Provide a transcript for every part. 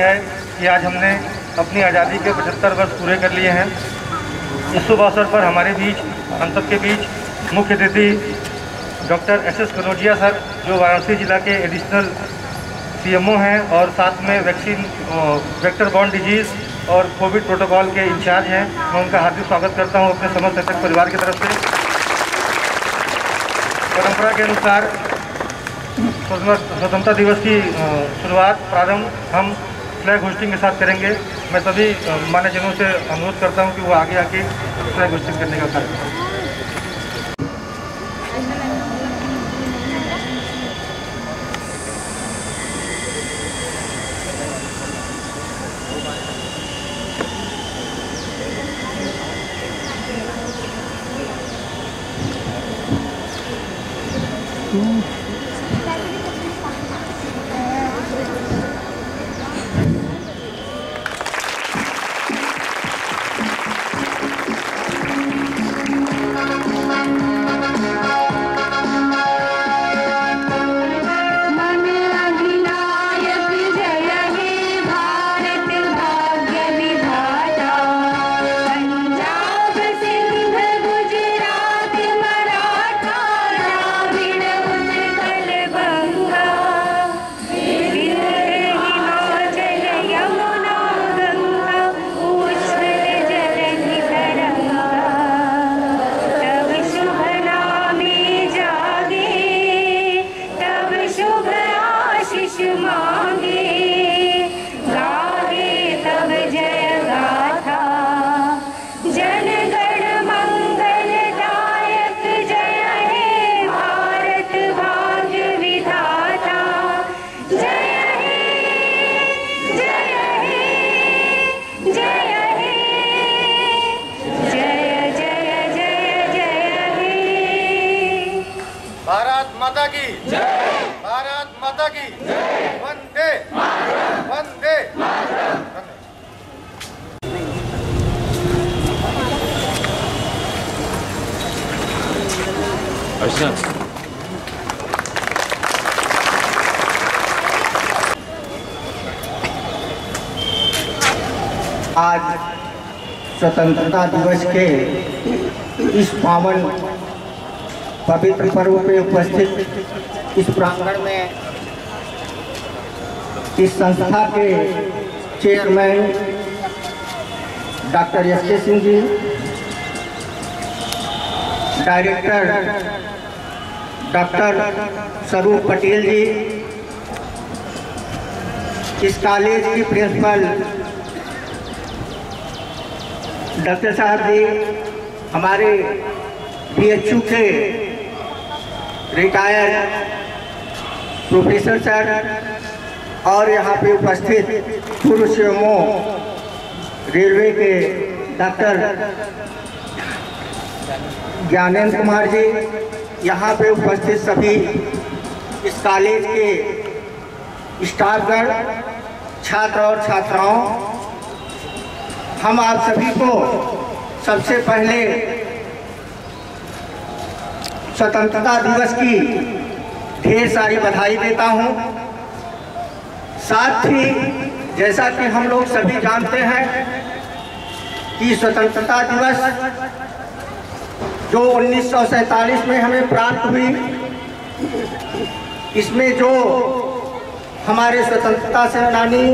सौभाग्य है कि आज हमने अपनी आज़ादी के 75 वर्ष पूरे कर लिए हैं। इस शुभ अवसर पर हमारे बीच, हम सब के बीच मुख्य अतिथि डॉक्टर एस.एस. कनौजिया सर, जो वाराणसी जिला के एडिशनल CMO हैं और साथ में वेक्टर बॉर्न डिजीज़ और कोविड प्रोटोकॉल के इंचार्ज हैं। मैं उनका हार्दिक स्वागत करता हूं अपने समस्त शिक्षक परिवार की तरफ से। परंपरा के अनुसार स्वतंत्रता दिवस की प्रारंभ हम फ्लैग होस्टिंग के साथ करेंगे। मैं सभी मान्यजनों से अनुरोध करता हूं कि वो आगे आके फ्लैग होस्टिंग करने का कार्य करें। माता की जय, भारत माता की जय, वंदे मातरम, वंदे मातरम। आज स्वतंत्रता दिवस के इस पावन पवित्र पर्व पे उपस्थित इस प्रांगण में इस संस्था के chairman doctor S K. Singh ji, director doctor स्वरूप पटेल जी, इस कॉलेज की प्रिंसिपल डॉक्टर साहब जी, हमारे BHU के रिटायर्ड प्रोफेसर सर और यहाँ पे उपस्थित पूर्व CMO रेलवे के डॉक्टर ज्ञानेंद्र कुमार जी, यहाँ पे उपस्थित सभी इस कॉलेज के स्टाफगण, छात्र और छात्राओं, हम आप सभी को सबसे पहले स्वतंत्रता दिवस की ढेर सारी बधाई देता हूं। साथ ही जैसा कि हम लोग सभी जानते हैं कि स्वतंत्रता दिवस जो 1947 में हमें प्राप्त हुई, इसमें जो हमारे स्वतंत्रता सेनानी,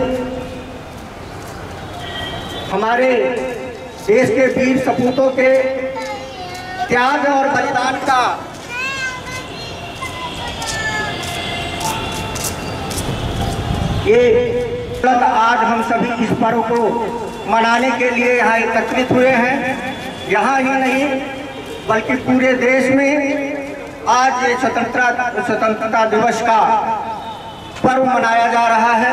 हमारे देश के वीर सपूतों के त्याग और बलिदान का ये आज हम सभी इस पर्व को मनाने के लिए यहाँ एकत्रित हुए हैं। यहाँ ही नहीं बल्कि पूरे देश में आज ये स्वतंत्रता दिवस का पर्व मनाया जा रहा है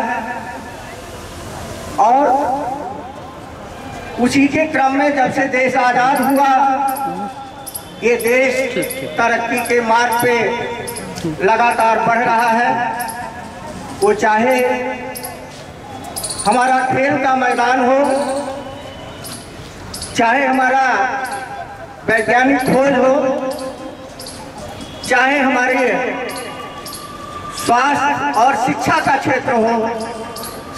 और उसी के क्रम में जब से देश आज़ाद हुआ, ये देश तरक्की के मार्ग पे लगातार बढ़ रहा है। वो चाहे हमारा खेल का मैदान हो, चाहे हमारा वैज्ञानिक खोज हो, चाहे हमारे स्वास्थ्य और शिक्षा का क्षेत्र हो,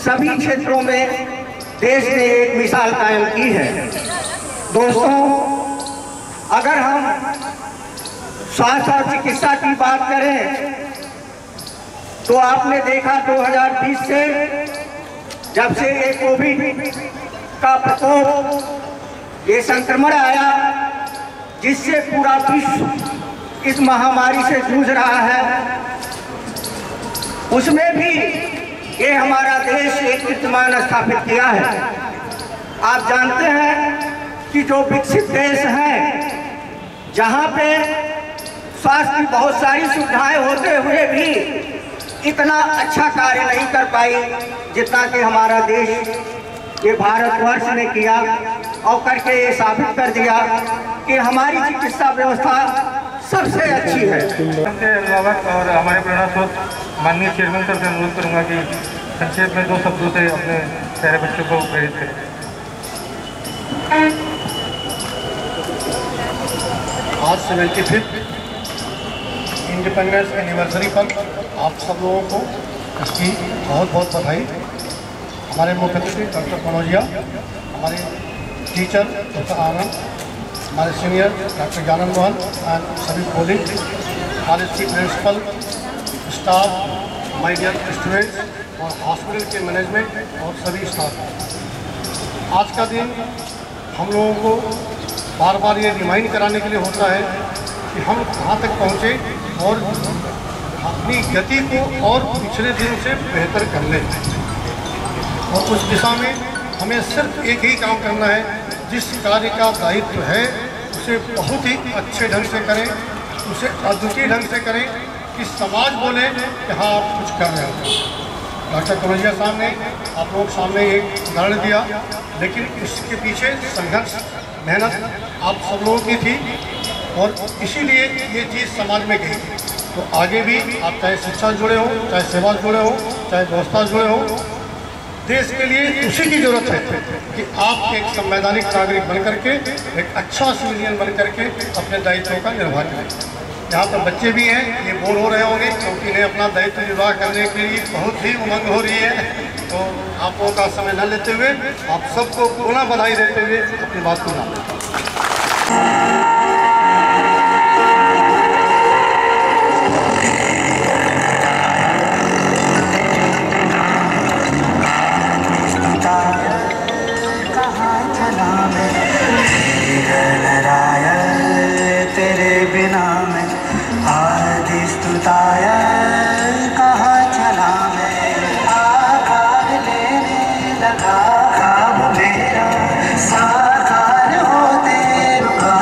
सभी क्षेत्रों में देश ने एक मिसाल कायम की है। दोस्तों, अगर हम स्वास्थ्य और चिकित्सा की बात करें तो आपने देखा 2020 से जब से ये कोविड का प्रकोप, ये संक्रमण आया जिससे पूरा विश्व इस महामारी से जूझ रहा है, उसमें भी ये हमारा देश एक कीर्तिमान स्थापित किया है। आप जानते हैं कि जो विकसित देश हैं, जहाँ पे स्वास्थ्य की बहुत सारी सुविधाएं होते हुए भी इतना अच्छा कार्य नहीं कर पाई जितना कि हमारा देश, ये भारतवर्ष ने किया और करके ये साबित कर दिया कि हमारी चिकित्सा व्यवस्था सबसे अच्छी है। अभिभावक और हमारे प्रेरणा स्रोत माननीय चेयरमैन सर से अनुरोध करूंगा कि संक्षेप में 2 शब्दों से अपने प्यारे बच्चों को प्रेरित करें। आज 75th इंडिपेंडेंस एनिवर्सरी पर आप सब लोगों को इसकी बहुत बहुत बधाई। हमारे मुख्य अतिथि डॉक्टर कनौजिया, हमारे टीचर डॉक्टर आनंद, हमारे senior doctor Janan Mohan and सभी कॉलेज, कॉलेज की principal, staff, my dear students और हॉस्पिटल के मैनेजमेंट और सभी स्टाफ। आज का दिन हम लोगों को बार बार ये रिमाइंड कराने के लिए होता है कि हम कहाँ तक पहुँचे और अपनी गति को और पिछले दिन से बेहतर कर लें। और उस दिशा में हमें सिर्फ एक ही काम करना है, जिस कार्य का दायित्व है उसे बहुत ही अच्छे ढंग से करें, उसे अद्वितीय ढंग से करें कि समाज बोले कि हाँ आप कुछ कर रहे हो। डॉक्टर कनौजिया साहब ने आप लोग सामने एक उदाहरण दिया, लेकिन इसके पीछे संघर्ष, मेहनत आप सब लोगों की थी और इसीलिए ये चीज़ समाज में गई। तो आगे भी आप चाहे शिक्षा से जुड़े हो, चाहे सेवा से जुड़े हो, चाहे व्यवस्था से जुड़े हो, देश के लिए उसी की जरूरत है कि आप एक संवैधानिक नागरिक बन करके, एक अच्छा सिविलियन बन करके अपने दायित्वों का निर्वाह करें। यहाँ पर बच्चे भी हैं, ये बोर हो रहे होंगे क्योंकि इन्हें अपना दायित्व निर्वाह करने के लिए बहुत ही उमंग हो रही है। तो आप लोगों का समय न लेते हुए आप सबको पुनः बधाई देते हुए अपनी बात को तेरे बिना मैं आदि स्तुताया कहाँ चला मैं, आकार लेने लगा ख्वाब मेरा साकार होते रुका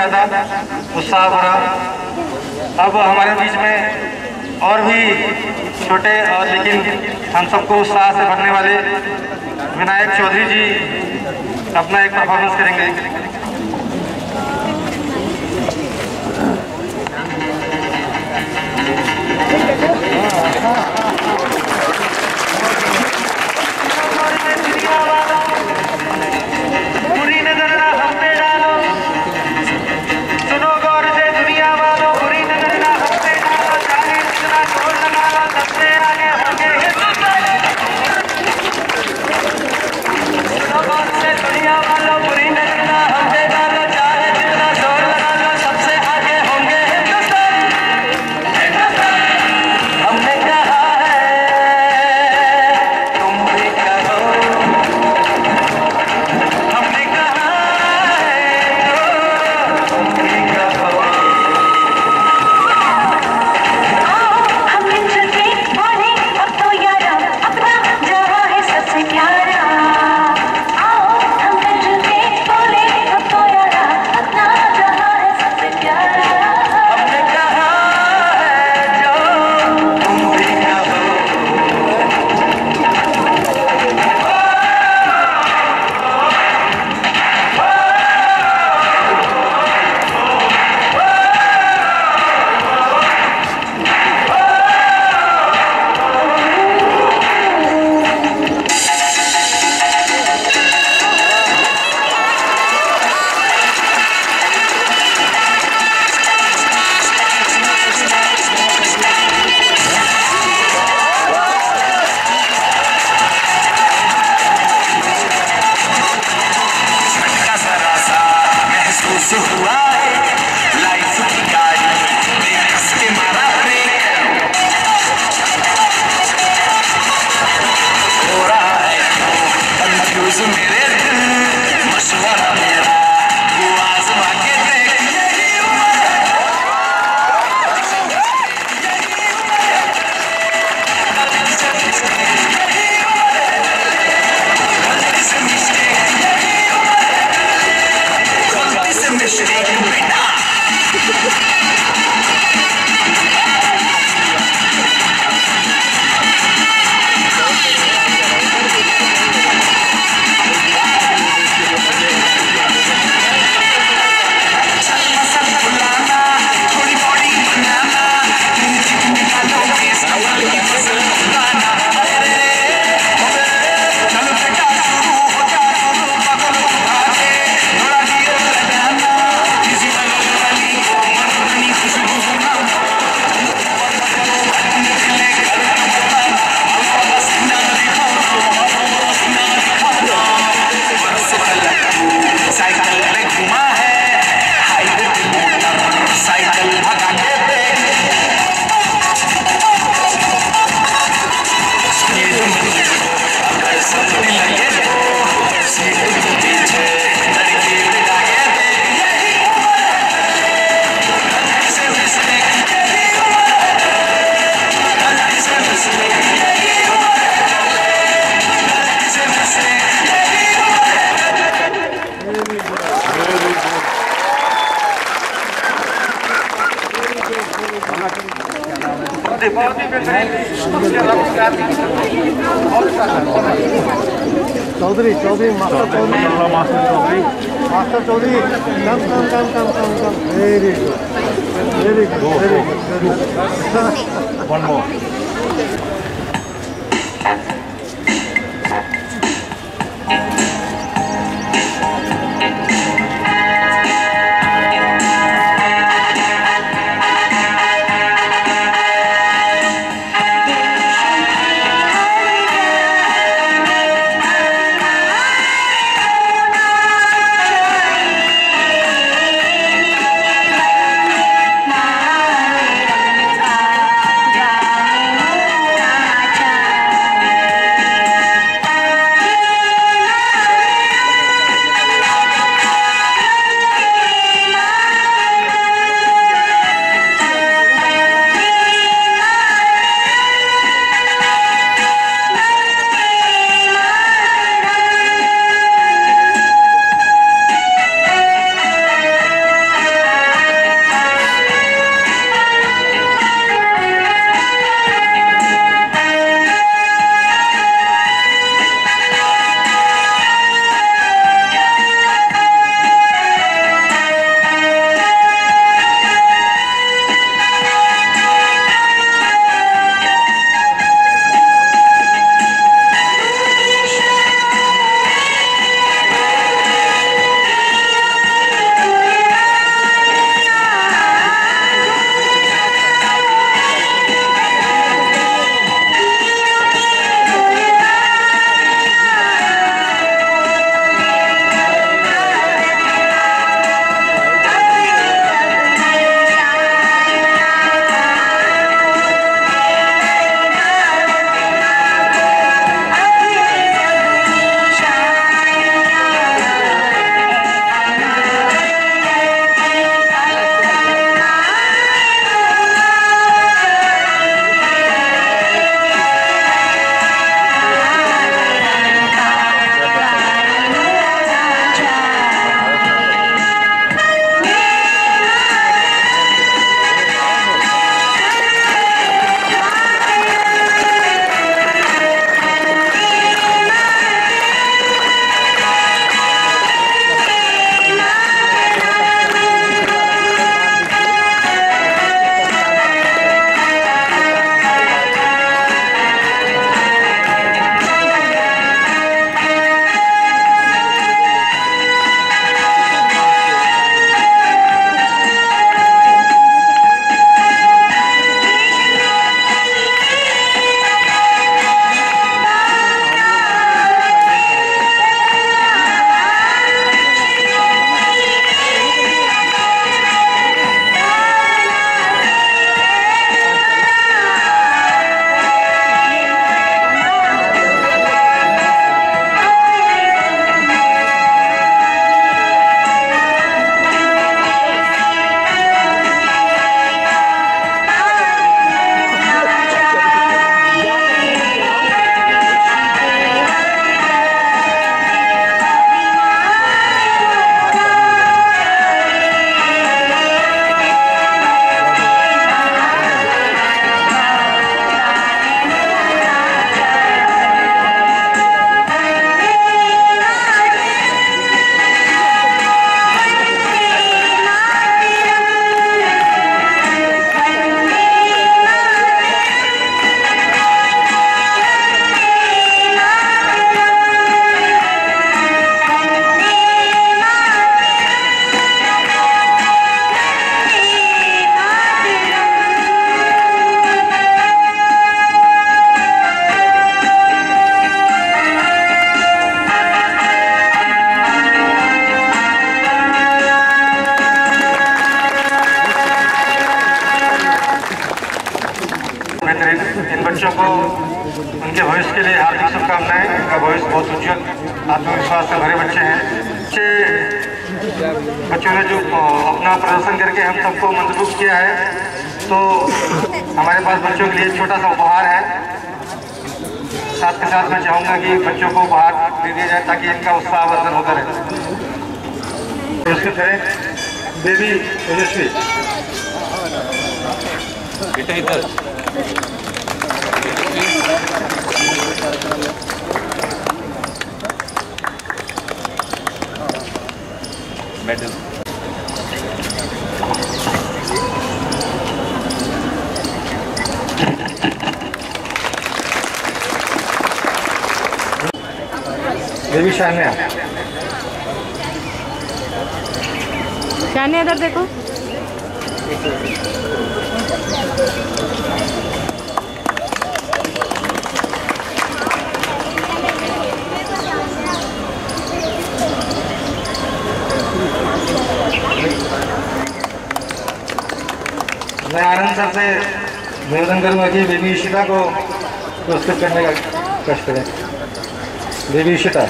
ज़्यादा उत्साह भरा। अब हमारे बीच में और भी छोटे और लेकिन हम सबको उत्साह से भरने वाले विनायक चौधरी जी अपना एक परफॉर्मेंस करेंगे। बुरी नजर ना हम पे डालो, सुनो गौर से दुनिया वालों, बुरी नजर ना हम पे डालो, चाहे जितना जोर लगा लो सबसे आगे होंगे हिंदुस्तानी। सुनो गौर से दुनिया वालों, बुरी नजर ना हम पे डालो, चाहे जितना जोर लगा लो सबसे आगे होंगे हिंदुस्तानी। हमने कहा है तुम भी कहो, हमने कहा है तुम भी कहो। हम मिलजुल के बोले अब तो यारा, अपना जहां है सबसे प्यारा। आओ हम मिलजुल के बोले अब तो यारा, अपना जहां है सबसे प्यारा। हमने कहा है जो तुम भी कहो। झटका जरा सा महसूस हुआ है, लाइफ की गाड़ी ब्रेक कस के मारा ब्रेक। हो रहा है कंफ्यूज मेरे दिल, मशवरा मेरा वो आजमा के देख। यही उम्र है, गलती से मिस्टेक, यही उम्र है, गलती से मिस्टेक, यही उम्र है, गलती से मिस्टेक बेटा। चल मसल फुलाना, थोड़ी बॉडी बनाना, तेरी जिद में डालोगे सवाल की फसल उगाना। अरे चल बेटा शुरू हो जा, शुरू बगल उठा के थोड़ा गियर लगाना, किसी बगल वाली मर्दानी खुशबू सुनाना, निकले घर बताना, अपना सीना दिखाना, सीना दिखाना। बरस तलक साइकिल पे घुमा है, हाईवे पे मोटर साइकिल भगा के देख। स्पीड में अगर सब मिलाइए तो सीट के पीछे लड़की बिठा के देख। यही उम्र है, गलती से मिस्टेक, यही उम्र है, गलती से मिस्टेक, यही उम्र है, गलती से मिस्टेक, यही उम्र है। बहुत ही बेहतरीन Chaudhary Chaudhary master Chaudhary master Chaudhary come come come come come come very good very good very good. One more. ना उनके भविष्य के लिए हार्दिक शुभकामनाएं। उनका भविष्य बहुत उज्जवल, आत्मविश्वास से भरे बच्चे हैं। बच्चों ने जो अपना प्रदर्शन करके हम सबको मंत्रमुग्ध किया है, तो हमारे पास बच्चों के लिए छोटा सा उपहार है। साथ के साथ मैं चाहूँगा कि बच्चों को उपहार दे दिया जाए ताकि इनका उत्साह वर्धन होता रहे। पुरस्कृत है बेबी तेजस्वी। बेटा इधर मेडल। बेबी शान्या। शान्या इधर देखो। मैं आनंद सर से निवेदन करूंगा कि बेबी इशिता को पुरस्कृत करने का कष्ट करें। बेबी इशिता।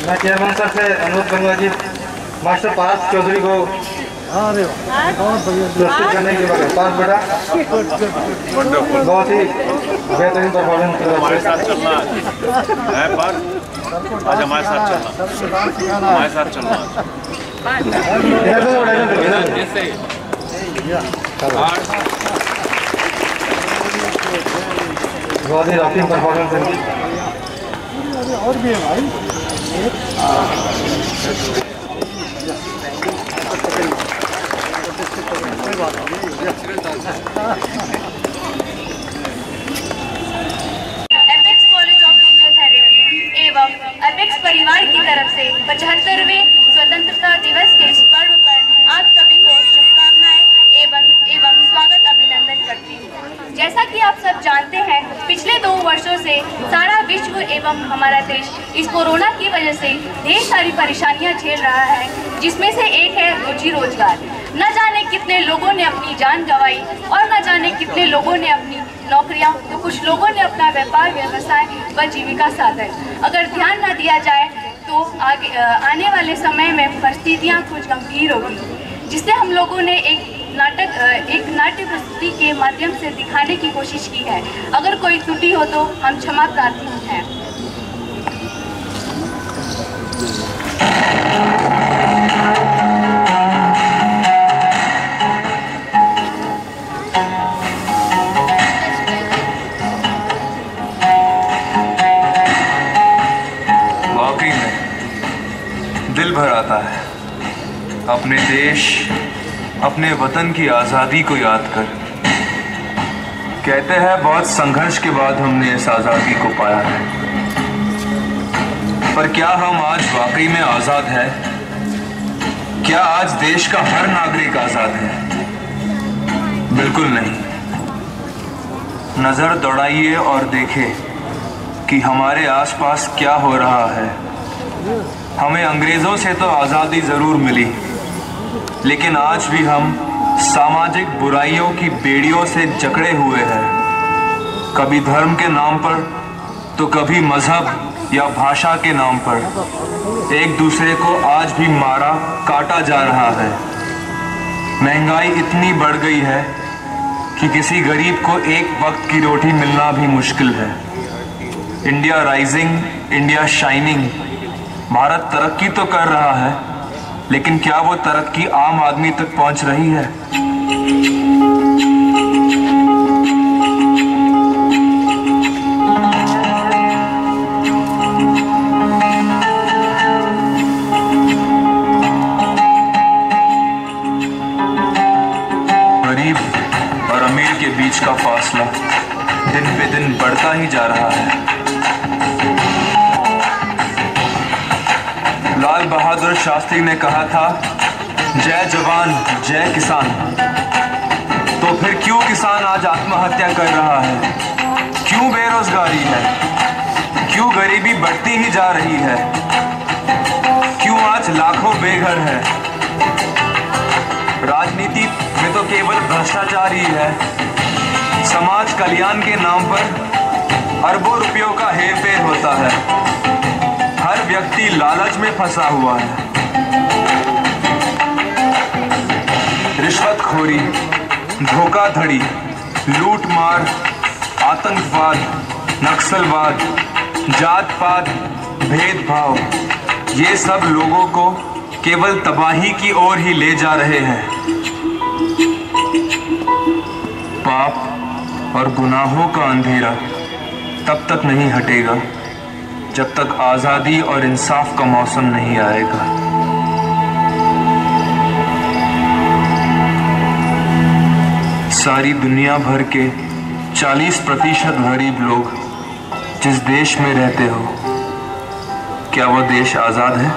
मैं चेयरमैन सर से अनुरोध करूंगा कि मास्टर पार्थ चौधरी को पुरस्कृत करने के बाद। पार्थ बेटा बहुत ही बेहतरीन परफॉर्मेंस कर हमारे साथ चलना है। पार्थ आज हमारे साथ चलना, हमारे साथ चलना। बहुत ही रॉकिंग परफॉर्मेंस है। और भी है भाई। एपेक्स कॉलेज ऑफ फिजियोथेरेपी एवं एपेक्स परिवार की तरफ से 75वें स्वतंत्रता दिवस के इस पर्व पर आप सभी को शुभकामनाएं एवं स्वागत अभिनंदन करती हूँ। जैसा कि आप सब जानते हैं, पिछले 2 वर्षों से सारा विश्व एवं हमारा देश इस कोरोना की वजह से ढेर सारी परेशानियां झेल रहा है, जिसमें से एक है रोजी रोजगार। न जाने कितने लोगों ने अपनी जान गंवाई और न जाने कितने लोगों ने अपनी नौकरियां, तो कुछ लोगों ने अपना व्यापार व्यवसाय व जीविका साधन। अगर ध्यान न दिया जाए तो आने वाले समय में परिस्थितियां कुछ गंभीर होगी, जिससे हम लोगों ने एक नाट्य प्रस्तुति के माध्यम से दिखाने की कोशिश की है। अगर कोई त्रुटि हो तो हम क्षमा प्रार्थी हैं। वाकई में दिल भर आता है अपने देश, अपने वतन की आज़ादी को याद कर। कहते हैं बहुत संघर्ष के बाद हमने इस आज़ादी को पाया है, पर क्या हम आज वाकई में आज़ाद है? क्या आज देश का हर नागरिक आज़ाद है? बिल्कुल नहीं। नज़र दौड़ाइए और देखें कि हमारे आसपास क्या हो रहा है। हमें अंग्रेज़ों से तो आज़ादी ज़रूर मिली, लेकिन आज भी हम सामाजिक बुराइयों की बेड़ियों से जकड़े हुए हैं। कभी धर्म के नाम पर तो कभी मजहब या भाषा के नाम पर एक दूसरे को आज भी मारा काटा जा रहा है। महंगाई इतनी बढ़ गई है कि किसी गरीब को एक वक्त की रोटी मिलना भी मुश्किल है। India rising, India shining. Bharat तरक्की तो कर रहा है, लेकिन क्या वो तरक्की आम आदमी तक पहुंच रही है? गरीब और अमीर के बीच का फासला दिन पे दिन बढ़ता ही जा रहा है। लाल बहादुर शास्त्री ने कहा था, जय जवान जय किसान। तो तो फिर क्यों किसान आज आत्महत्या कर रहा है? क्यों बेरोजगारी है? क्यों गरीबी बढ़ती ही जा रही है? क्यों आज लाखों बेघर है? राजनीति में तो केवल भ्रष्टाचार ही है। समाज कल्याण के नाम पर अरबों रुपयों का हेरफेर होता है। हर व्यक्ति लालच में फंसा हुआ है। रिश्वतखोरी, धोखाधड़ी, लूटमार, आतंकवाद, नक्सलवाद, जात पात, भेदभाव, ये सब लोगों को केवल तबाही की ओर ही ले जा रहे हैं। पाप और गुनाहों का अंधेरा तब तक नहीं हटेगा जब तक आजादी और इंसाफ का मौसम नहीं आएगा। सारी दुनिया भर के 40% गरीब लोग जिस देश में रहते हो, क्या वो देश आजाद है?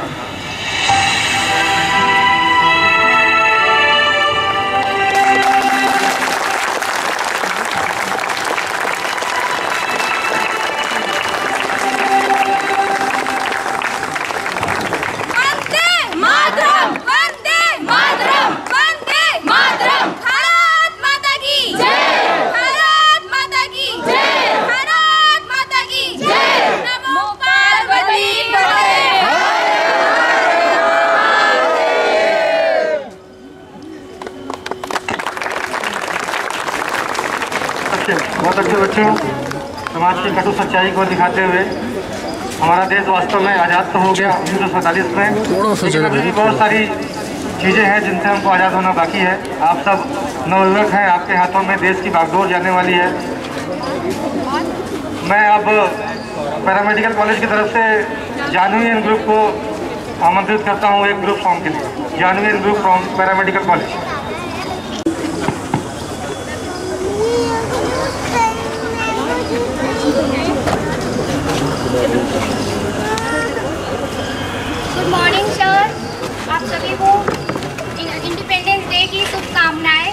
बहुत अच्छे बच्चों, समाज की कटु सच्चाई को दिखाते हुए हमारा देश वास्तव में आज़ाद तो हो गया 1947 में, लेकिन अभी भी बहुत सारी चीज़ें हैं जिनसे हमको आज़ाद होना बाकी है। आप सब नवयुवक हैं, आपके हाथों में देश की बागडोर जाने वाली है। मैं अब पैरामेडिकल कॉलेज की तरफ से जानवी ग्रुप को आमंत्रित करता हूँ एक ग्रुप फॉर्म के लिए। Janhvi group from paramedical college. Good morning sir, आप सभी को इंडिपेंडेंस डे की शुभकामनाएं।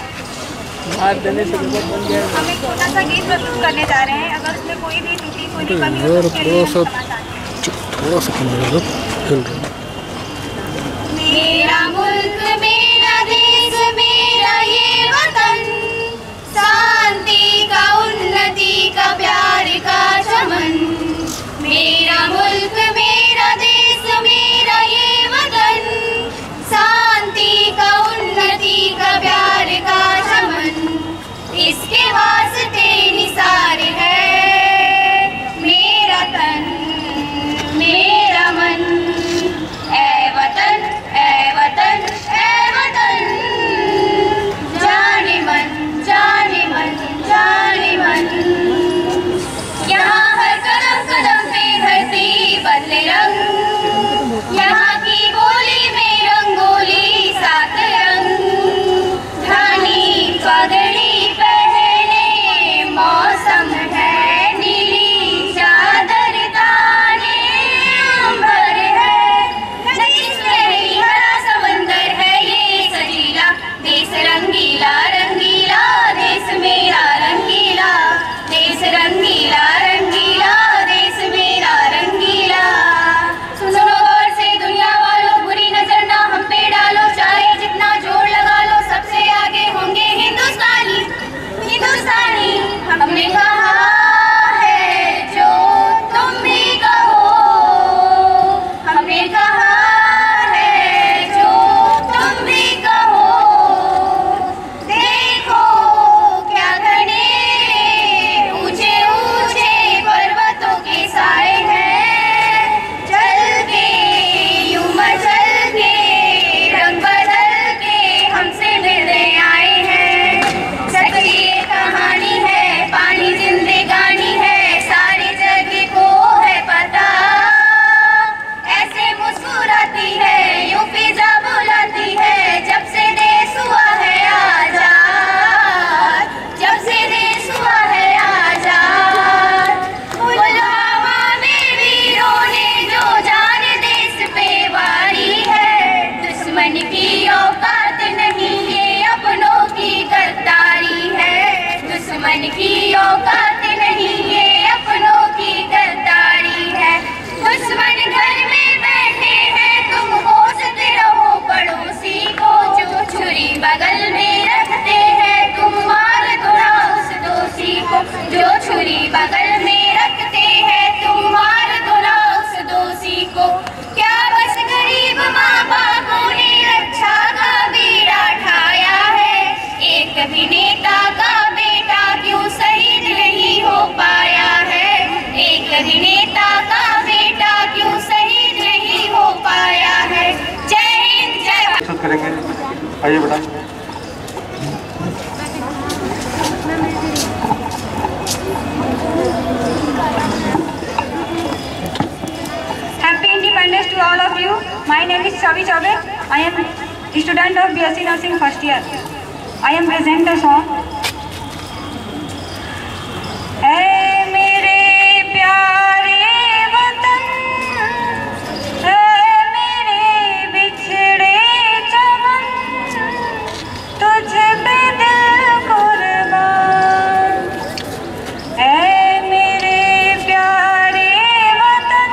हम एक छोटा सा गीत प्रस्तुत करने जा रहे हैं। अगर उसमें कोई भी त्रुटि कोई भी कमी हो तो उसके लिए हम क्षमा चाहते हैं। मेरा मुल्क मेरा देश मेरा ये वतन, शांति का उन्नति का प्यार का चमन। मेरा मुल्क मेरा देश मेरा ये वतन, शांति का उन्नति का प्यार का चमन। इसके वास्ते निसार है मेरा तन मेरा मन। बगल में रखते हैं तुम मार दो ना उस दोषी को। क्या बस गरीब माँ बापों ने रक्षा का बीड़ा ठाया है? एक भी नेता का बेटा क्यों शहीद नहीं हो पाया है? एक भी नेता का बेटा क्यों शहीद नहीं हो पाया है? जय हिंद जय भारत। करेंगे, आइए बेटा। Happy Independence to all of you. My name is Chavi Chabe. I am a student of BSc Nursing first year. I am present the song. ऐ मेरे प्यारे वतन, ऐ मेरे बिछड़े चमन, तुझ पे दिल कुर्बान। ऐ मेरे प्यारे वतन,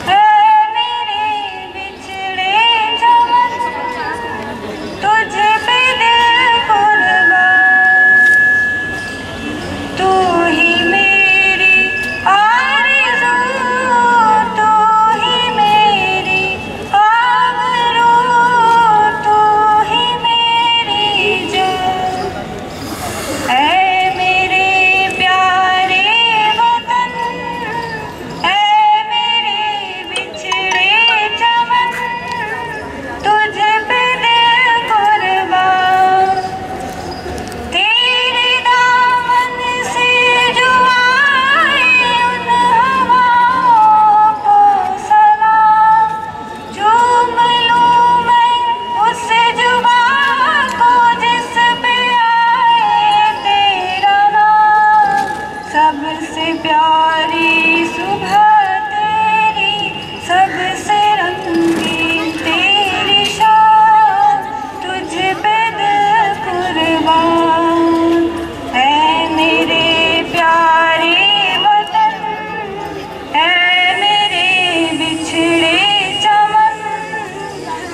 ऐ मेरे बिछड़े चमन, तुझ पे दिल कुर्बान। तू ही मेरी आरज़ू, तू ही मेरी आबरू, तू ही मेरी जान। ऐ मेरे प्यारे वतन, ऐ मेरे बिछड़े चमन, तुझ पे दिल कुर्बान। तेरे दामन से जो आए उन हवाओं को सलाम, चूम लूं मैं उस जुबां को जिस पे आए तेरा नाम। सबसे प्यारी सुबह तेरी, सबसे रंगीन तेरी शान, तुझ पे दिल कुर्बान। ऐ मेरे प्यारे वतन, ऐ मेरे बिछड़े चमन,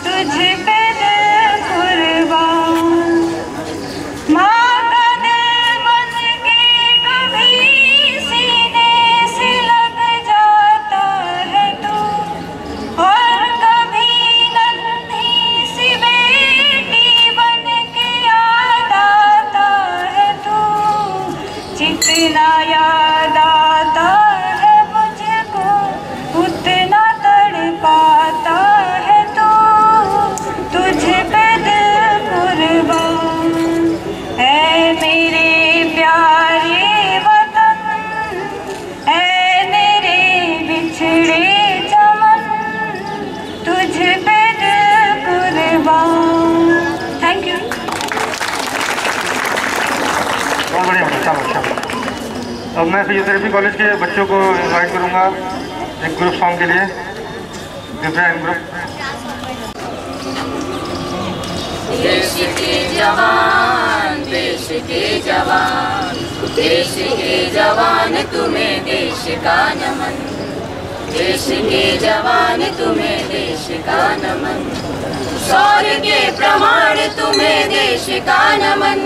तुझ पे दिल कुर्बान। माँ का दिल बन के कभी सीने से लग जाता है तू, और कभी नन्ही सी बेटी बन के याद आता है तू। जितना याद आता है मुझको, उतना तड़पाता है तू, तुझ पे दिल कुर्बान। ऐ मेरे प्यारे वतन, ऐ मेरे बिछड़े चमन, तुझ पे दिल कुर्बान। Thank you. बहुत बढ़िया, अच्छा। अब मैं फिजियोथेरेपी कॉलेज के बच्चों को इनवाइट करूंगा एक ग्रुप सॉन्ग के लिए। Divya and group. देश के जवान, देश के जवान, देश के जवान तुम्हें देश का नमन। देश के जवान तुम्हें देश का नमन। शौर्य के प्रमाण तुम्हें देश का नमन।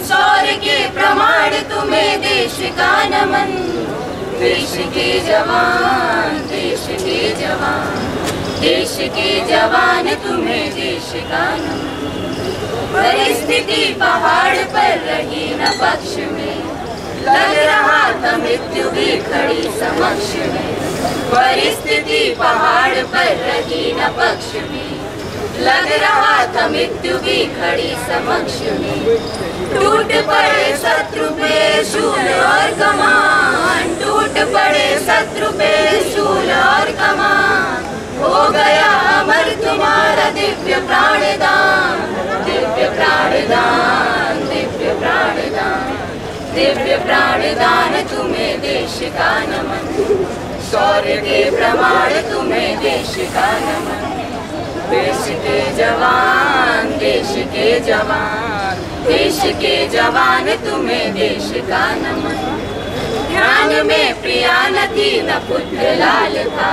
शौर्य के प्रमाण तुम्हें देश का नमन। देश के जवान, देश के जवान, देश के जवान तुम्हें देश का नमन। परिस्थिति पहाड़ पर रही न पक्ष में, लग रहा था मृत्यु भी खड़ी समक्ष में। परिस्थिति पहाड़ पर रही न पक्ष में, लग रहा था मृत्यु भी खड़ी समक्ष में। टूट पड़े शत्रु पे शूल और कमान, टूट पड़े शत्रु पे शूल और कमान। हो गया अमर तुम्हारा दिव्य प्राणदान, दिव्य प्राणदान, दिव्य प्राणदान, दिव्य प्राणदान तुम्हें देश का नमन। शौर्य के प्रमाण तुम्हें देश का नमन। देश के जवान, देश के जवान, देश के जवान तुम्हें देश का नमन। ध्यान में प्रिया न थी न पुत्र लाल था,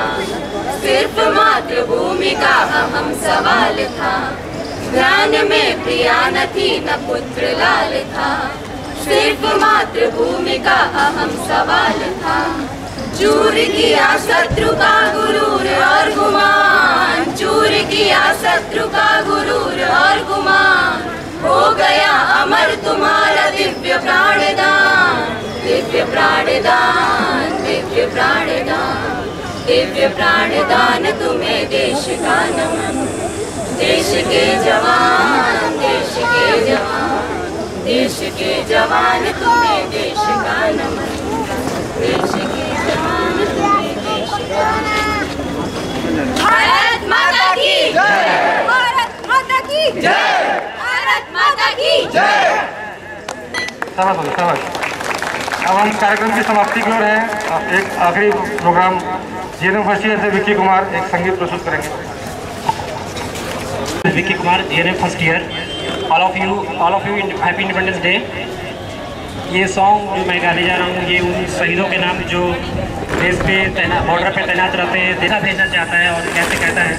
सिर्फ मातृभूमि का अहम सवाल था। ध्यान में प्रिया न थी न पुत्र लाल था, सिर्फ मातृभूमि का सवाल था। चूर किया शत्रु का गुरूर और गुमान, चूर किया शत्रु का गुरूर और गुमान। हो गया अमर तुम्हारा दिव्य प्राणदान, दिव्य प्राणदान, दिव्य प्राणदान, दिव्य प्राणदान तुम्हें देश का नमन। देश के जवान, देश के जवान, देश के जवान तुम्हें देश का नमन। देश के जवान तुम्हें देश का नमन। भारत माता की जय, भारत माता की जय, भारत माता की जय। अब हम कार्यक्रम की समाप्ति की ओर हैं। अब एक आखिरी प्रोग्राम जीएनएम फर्स्ट ईयर से विक्की कुमार एक संगीत प्रस्तुत करेंगे। Vicky Kumar, GNM first year. All of you happy independence day. ये सॉन्ग जो मैं गाने जा रहा हूँ ये उन शहीदों के नाम जो देश पे बॉर्डर पे तैनात रहते हैं, देना भेजना चाहता है। और कैसे कहता है,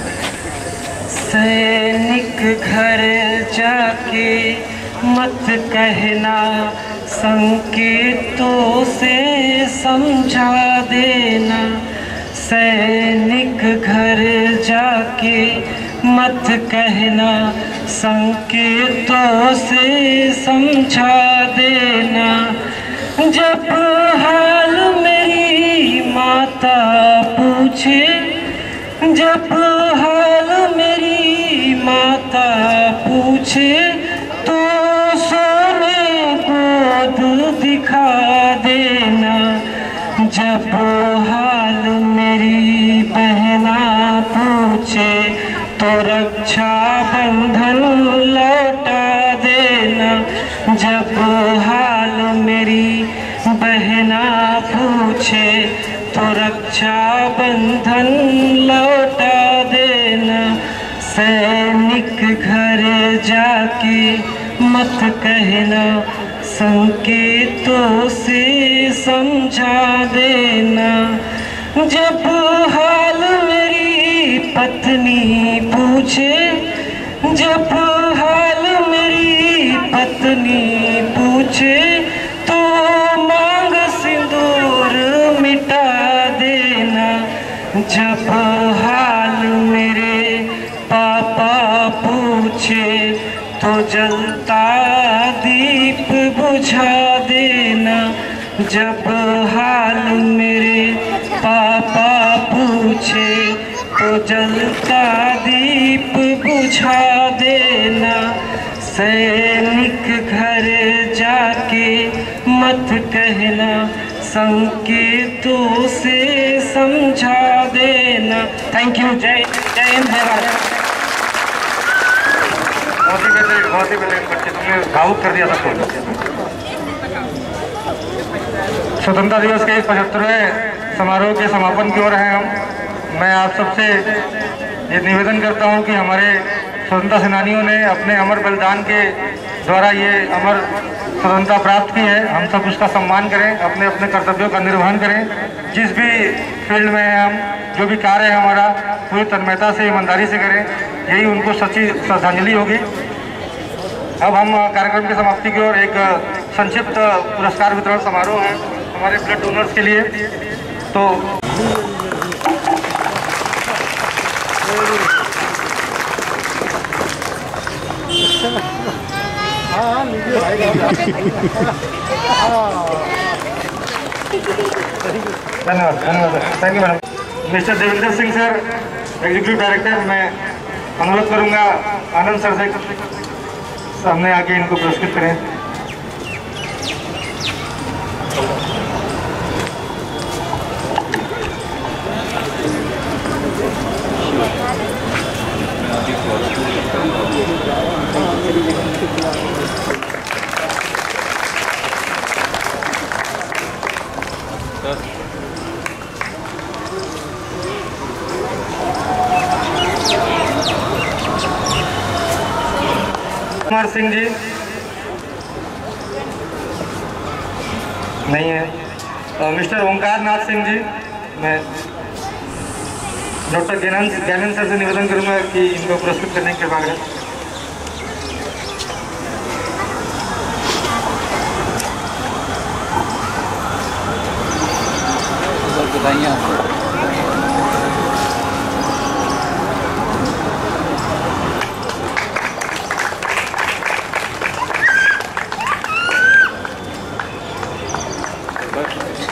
सैनिक घर जाके मत कहना, संकेतों से समझा देना। सैनिक घर जाके मत कहना, संकेतों से समझा देना। जब हाल मेरी माता पूछे, जब हाल मेरी माता पूछे, तो सोने गोद दिखा देना। जब हाल मेरी बहना पूछे, तो रक्षा बंधन लौटा देना। जब हाल मेरी बहना पूछे, तो रक्षा बंधन लौटा देना। सैनिक घर जाके मत कहना, संकेतों से समझा देना। जब हाल मेरी पत्नी पूछे, जब हाल मेरी पत्नी पूछे, तो मांग सिंदूर मिटा देना। जब हाल मेरे पापा पूछे, तो जलता दीप बुझा देना। जब हाल मेरे पापा पूछे, तो जलता दीप बुझा देना। सैनिक घर जाके मत कहना, संकेतों से समझा देना। Thank you. जय हिंद, जय भारत। बहुत ही बेहतरीन बच्चे, तुमने भावुक कर दिया सबको। स्वतंत्रता दिवस के इस 75वें समारोह के समापन की ओर हैं हम। मैं आप सबसे ये निवेदन करता हूं कि हमारे स्वतंत्रता सेनानियों ने अपने अमर बलिदान के द्वारा ये अमर स्वतंत्रता प्राप्त की है। हम सब उसका सम्मान करें, अपने अपने कर्तव्यों का निर्वहन करें। जिस भी फील्ड में है हम, जो भी कार्य है हमारा, पूरी तन्मयता से, ईमानदारी से करें। यही उनको सच्ची श्रद्धांजलि होगी। अब हम कार्यक्रम की समाप्ति की ओर एक संक्षिप्त पुरस्कार वितरण समारोह है हमारे ब्लड डोनर्स के लिए। तो धन्यवाद, धन्यवाद, thank you madam. Mister Devendra Singh sir, executive director, मैं अनुरोध करूंगा आनंद सर से सामने आके इनको पुरस्कृत करें। कुमार सिंह जी नहीं है। मिस्टर ओंकार नाथ सिंह जी, मैं डॉक्टर ज्ञानंद सर से निवेदन करूंगा कि इनको पुरस्कृत करने के बाद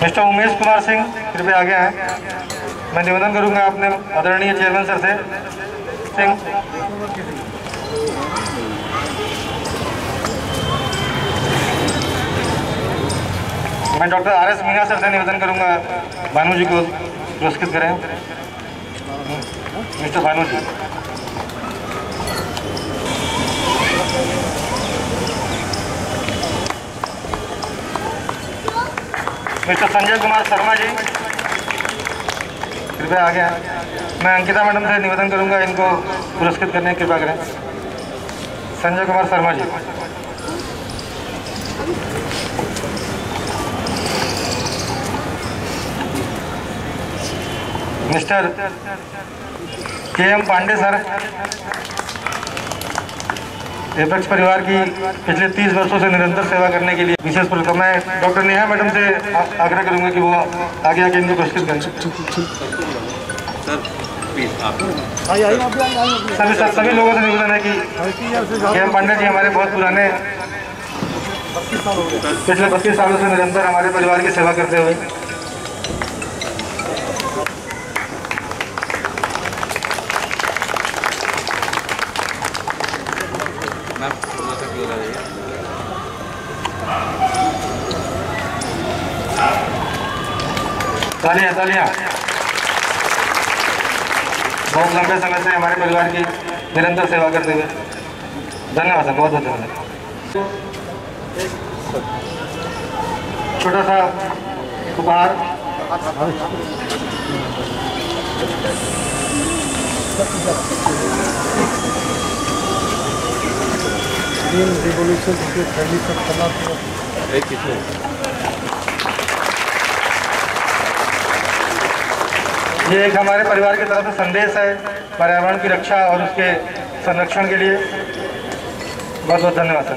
मिस्टर उमेश कुमार सिंह कृपया आगे आए। मैं निवेदन करूंगा अपने आदरणीय चेयरमैन सर से सिंह। मैं डॉक्टर आर.एस. मीना सर से निवेदन करूंगा भानु जी को पुरस्कृत करें। मिस्टर भानु जी। मिस्टर संजय कुमार शर्मा जी कृपया आगे आए। मैं अंकिता मैडम से निवेदन करूंगा इनको पुरस्कृत करने की कृपा करें। Sanjay Kumar Sharma ji. Mister K M. Pandey sir, Apex परिवार की पिछले 30 वर्षों से निरंतर सेवा करने के लिए विशेष पुरस्कार। मैं डॉक्टर नेहा मैडम से आग्रह करूंगा कि वो आगे आके इनको पुरस्कृत करें। सभी लोगों से निवेदन है कि के.एम. पांडे जी हमारे बहुत पुराने, पिछले 32 सालों से निरंतर हमारे परिवार की सेवा करते हुए तालियां तालियां। बहुत लंबे समय से हमारे परिवार की निरंतर सेवा करते हुए धन्यवाद सर, बहुत बहुत धन्यवाद। छोटा सा उपहार। ये एक हमारे परिवार की तरफ से संदेश है पर्यावरण की रक्षा और उसके संरक्षण के लिए। बहुत बहुत धन्यवाद सर।